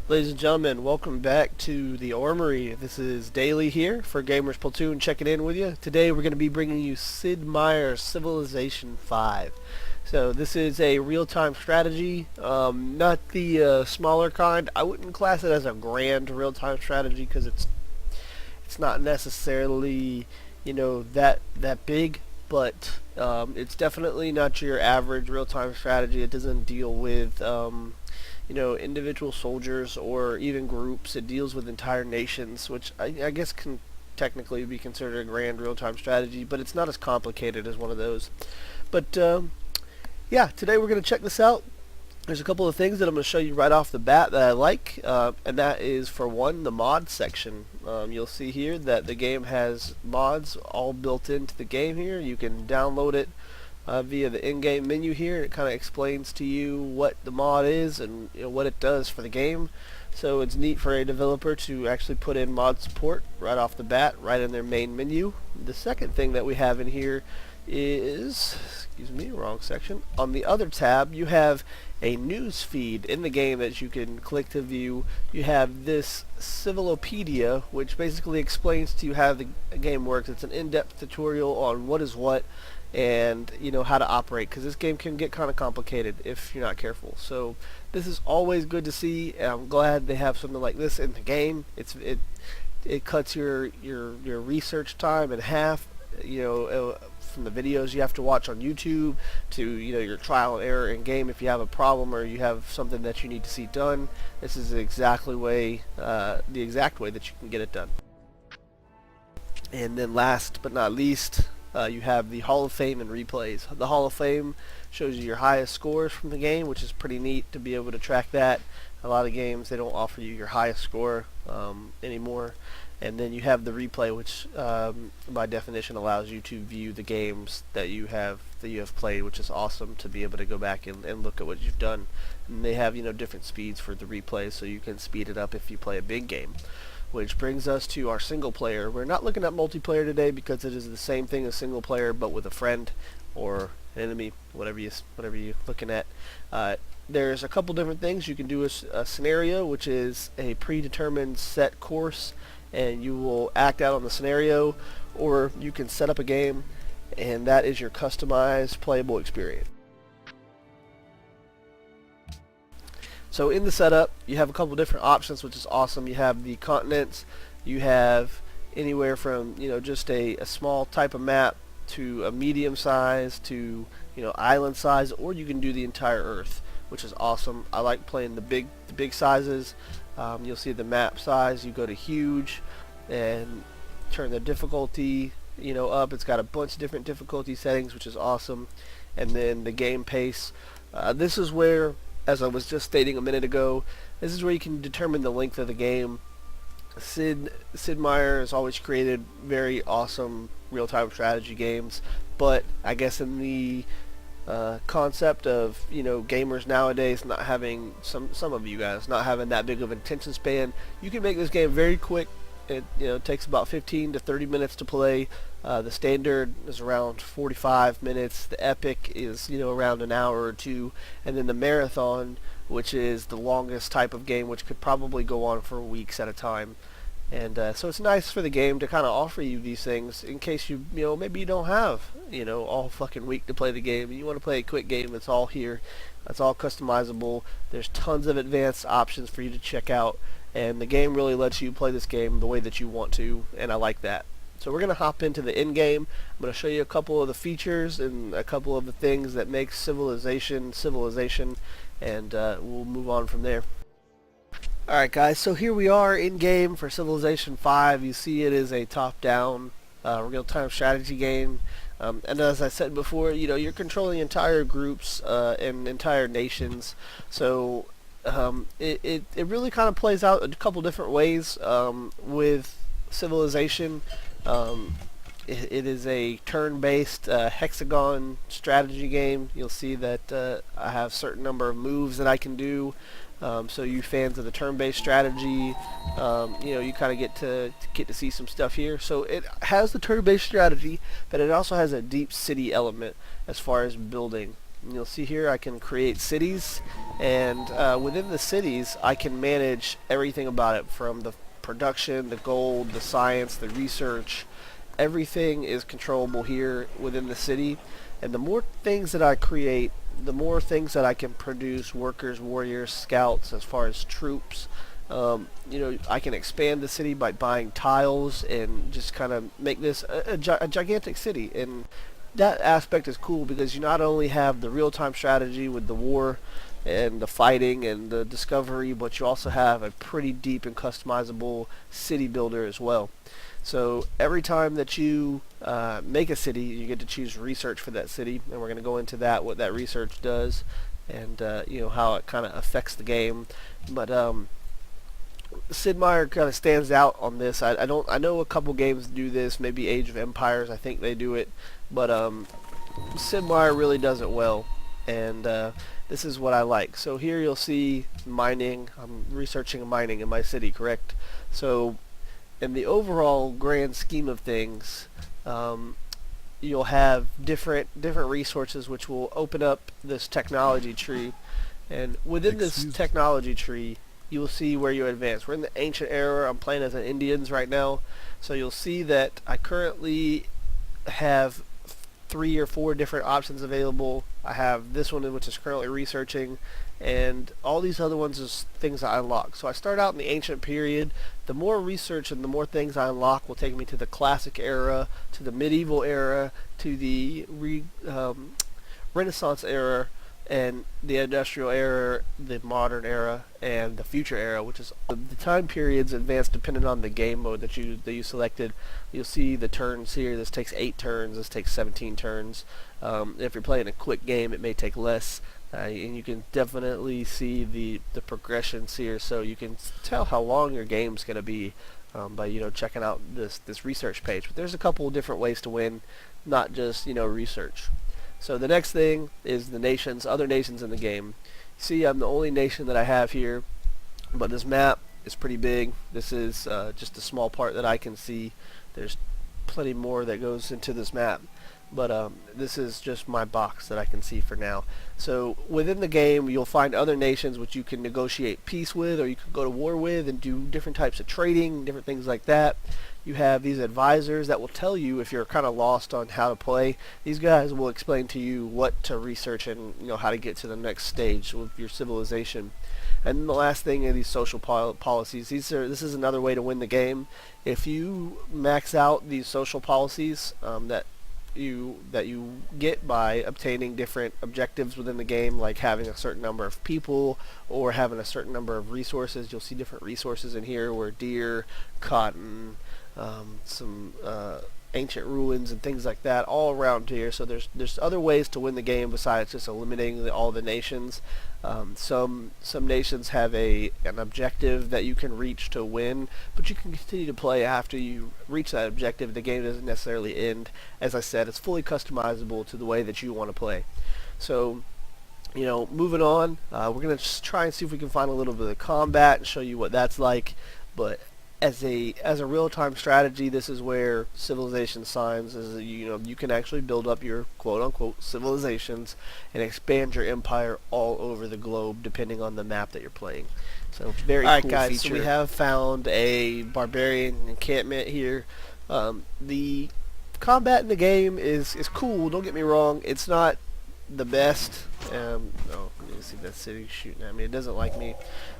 Ladies and gentlemen, welcome back to the Armory. This is Daily here for GamersPlatoon checking in with you. Today we're going to be bringing you Sid Meier's Civilization 5. So this is a real-time strategy, not the smaller kind. I wouldn't class it as a grand real-time strategy because it's not necessarily, that big, but it's definitely not your average real-time strategy. It doesn't deal with individual soldiers or even groups. It deals with entire nations, which I guess can technically be considered a grand real-time strategy, but it's not as complicated as one of those. But yeah, today we're going to check this out. There's a couple of things that I'm going to show you right off the bat that I like, and that is, for one, the mod section. You'll see here that the game has mods all built into the game here. You can download it via the in-game menu here. It kind of explains to you what the mod is and what it does for the game. So it's neat for a developer to actually put in mod support right off the bat, right in their main menu. The second thing that we have in here is, excuse me, wrong section. On the other tab, you have a news feed in the game that you can click to view. You have this Civilopedia, which basically explains to you how the game works. It's an in-depth tutorial on what is what and how to operate, because this game can get kind of complicated if you're not careful. So this is always good to see, and I'm glad they have something like this in the game. It cuts your research time in half, from the videos you have to watch on YouTube to your trial and error in game. If you have a problem or you have something that you need to see done, this is the exact way that you can get it done. And then last but not least, you have the Hall of Fame and replays. The Hall of Fame shows you your highest scores from the game, which is pretty neat to be able to track that. A lot of games, they don't offer you your highest score anymore. And then you have the replay, which by definition allows you to view the games that you have played, which is awesome to be able to go back and look at what you've done. And they have different speeds for the replays, so you can speed it up if you play a big game. Which brings us to our single player. We're not looking at multiplayer today because it is the same thing as single player, but with a friend or an enemy, whatever you're looking at. There's a couple different things. You can do a scenario, which is a predetermined set course, and you will act out on the scenario, or you can set up a game, and that is your customized playable experience. So in the setup, you have a couple different options, which is awesome. You have the continents. You have anywhere from just a small type of map to a medium size to island size, or you can do the entire Earth, which is awesome. I like playing the big sizes. You'll see the map size. You go to huge and turn the difficulty up. It's got a bunch of different difficulty settings, which is awesome. And then the game pace. This is where, as I was just stating a minute ago, this is where you can determine the length of the game. Sid Meier has always created very awesome real-time strategy games, but I guess in the concept of gamers nowadays not having, some of you guys not having that big of an attention span, you can make this game very quick. It takes about 15 to 30 minutes to play. The standard is around 45 minutes. The epic is around an hour or two, and then the marathon, which is the longest type of game, which could probably go on for weeks at a time. And so it's nice for the game to kind of offer you these things in case maybe you don't have all fucking week to play the game and you want to play a quick game. It's all here. It's all customizable. There's tons of advanced options for you to check out, and the game really lets you play this game the way that you want to, and I like that. So we're going to hop into the end game. I'm going to show you a couple of the features and a couple of the things that make civilization, and we'll move on from there. Alright guys, so here we are in game for Civilization 5. You see it is a top-down real-time strategy game. And as I said before, you're controlling entire groups and entire nations. So it really kind of plays out a couple different ways with Civilization. It is a turn-based hexagon strategy game. You'll see that I have a certain number of moves that I can do. So you fans of the turn-based strategy, you kind of get to see some stuff here. So it has the turn-based strategy, but it also has a deep city element as far as building. And you'll see here I can create cities, and within the cities I can manage everything about it, from the production, the gold, the science, the research. Everything is controllable here within the city, and the more things that I create, the more things that I can produce: workers, warriors, scouts, as far as troops. I can expand the city by buying tiles and just kind of make this a gigantic city. And that aspect is cool because you not only have the real-time strategy with the war and the fighting and the discovery, but you also have a pretty deep and customizable city builder as well. So every time that you make a city, you get to choose research for that city, and we're going to go into that, what that research does, and how it kind of affects the game. But Sid Meier kind of stands out on this. I know a couple games do this, maybe Age of Empires, I think they do it, but Sid Meier really does it well, and this is what I like. So here you'll see mining. I'm researching mining in my city, correct? So in the overall grand scheme of things, you'll have different resources which will open up this technology tree, and within this technology tree you will see where you advance. We're in the ancient era. I'm playing as an Indians right now, so you'll see that I currently have 3 or 4 different options available. I have this one which is currently researching, and all these other ones is things I unlock. So I start out in the ancient period. The more research and the more things I unlock will take me to the classic era, to the medieval era, to the Renaissance era, and the industrial era, the modern era, and the future era, which is the time periods advanced depending on the game mode that you selected. You'll see the turns here. This takes 8 turns. This takes 17 turns. If you're playing a quick game, it may take less. And you can definitely see the progressions here, so you can tell how long your game's going to be by checking out this research page. But there's a couple of different ways to win, not just research. So the next thing is the nations, other nations in the game. See, I'm the only nation that I have here, but this map is pretty big. This is just a small part that I can see. There's plenty more that goes into this map, but this is just my box that I can see for now. So within the game you'll find other nations which you can negotiate peace with, or you can go to war with and do different types of trading, different things like that. You have these advisors that will tell you if you're kind of lost on how to play. These guys will explain to you what to research and how to get to the next stage with your civilization. And then the last thing are these social policies. This is another way to win the game. If you max out these social policies that you get by obtaining different objectives within the game, like having a certain number of people or having a certain number of resources. You'll see different resources in here, where deer, cotton, some ancient ruins and things like that all around here. So there's other ways to win the game besides just eliminating all the nations. Some nations have an objective that you can reach to win, but you can continue to play after you reach that objective. The game doesn't necessarily end. As I said, it's fully customizable to the way that you want to play. So moving on, we're going to try and see if we can find a little bit of combat and show you what that's like. But as a real-time strategy, this is where civilization shines. You can actually build up your quote-unquote civilizations and expand your empire all over the globe depending on the map that you're playing. So it's very cool guys, feature. So we have found a barbarian encampment here. The combat in the game is cool, don't get me wrong. It's not the best. Oh, you see that city shooting at me. It doesn't like me.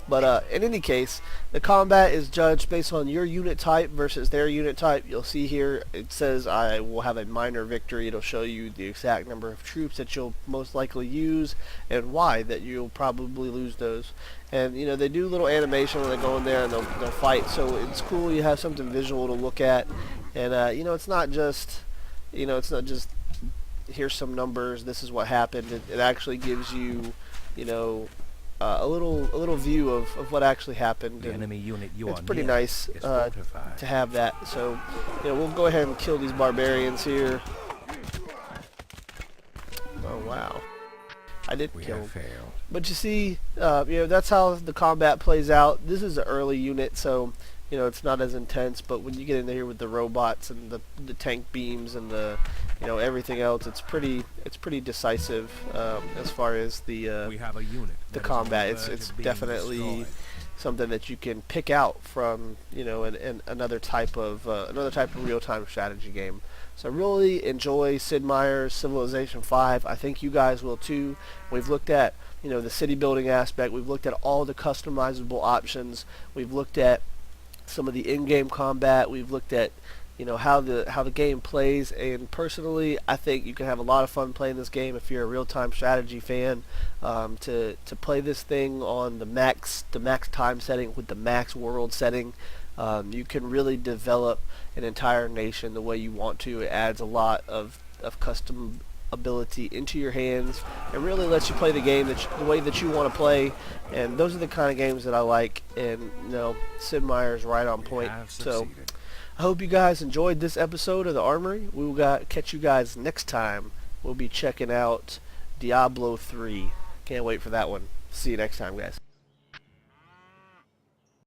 But in any case, the combat is judged based on your unit type versus their unit type. You'll see here it says I will have a minor victory. It'll show you the exact number of troops that you'll most likely use and why that you'll probably lose those. And they do little animation when they go in there and they'll fight. So it's cool. You have something visual to look at, and it's not just here's some numbers. This is what happened. It actually gives you a little view of what actually happened. The enemy unit it's pretty nice to have that. So we'll go ahead and kill these barbarians here. Oh wow, I did kill him. But you see, that's how the combat plays out. This is an early unit, so it's not as intense. But when you get in here with the robots and the tank beams and the you know, everything else, it's pretty decisive as far as We have a unit the that is on combat. the It's verge it's of being definitely destroyed. something that you can pick out from, you know, another type of real-time strategy game. So I really enjoy Sid Meier's Civilization 5. I think you guys will too. We've looked at, you know, the city building aspect. We've looked at all the customizable options. We've looked at some of the in-game combat. We've looked at, you know, how the game plays, and personally, I think you can have a lot of fun playing this game if you're a real-time strategy fan. To play this thing on the max time setting with the max world setting, you can really develop an entire nation the way you want to. It adds a lot of custom ability into your hands and really lets you play the game the way that you want to play. And those are the kind of games that I like, and you know, Sid Meier's right on point. So I hope you guys enjoyed this episode of the Armory. We will catch you guys next time. We'll be checking out Diablo 3. Can't wait for that one. See you next time, guys.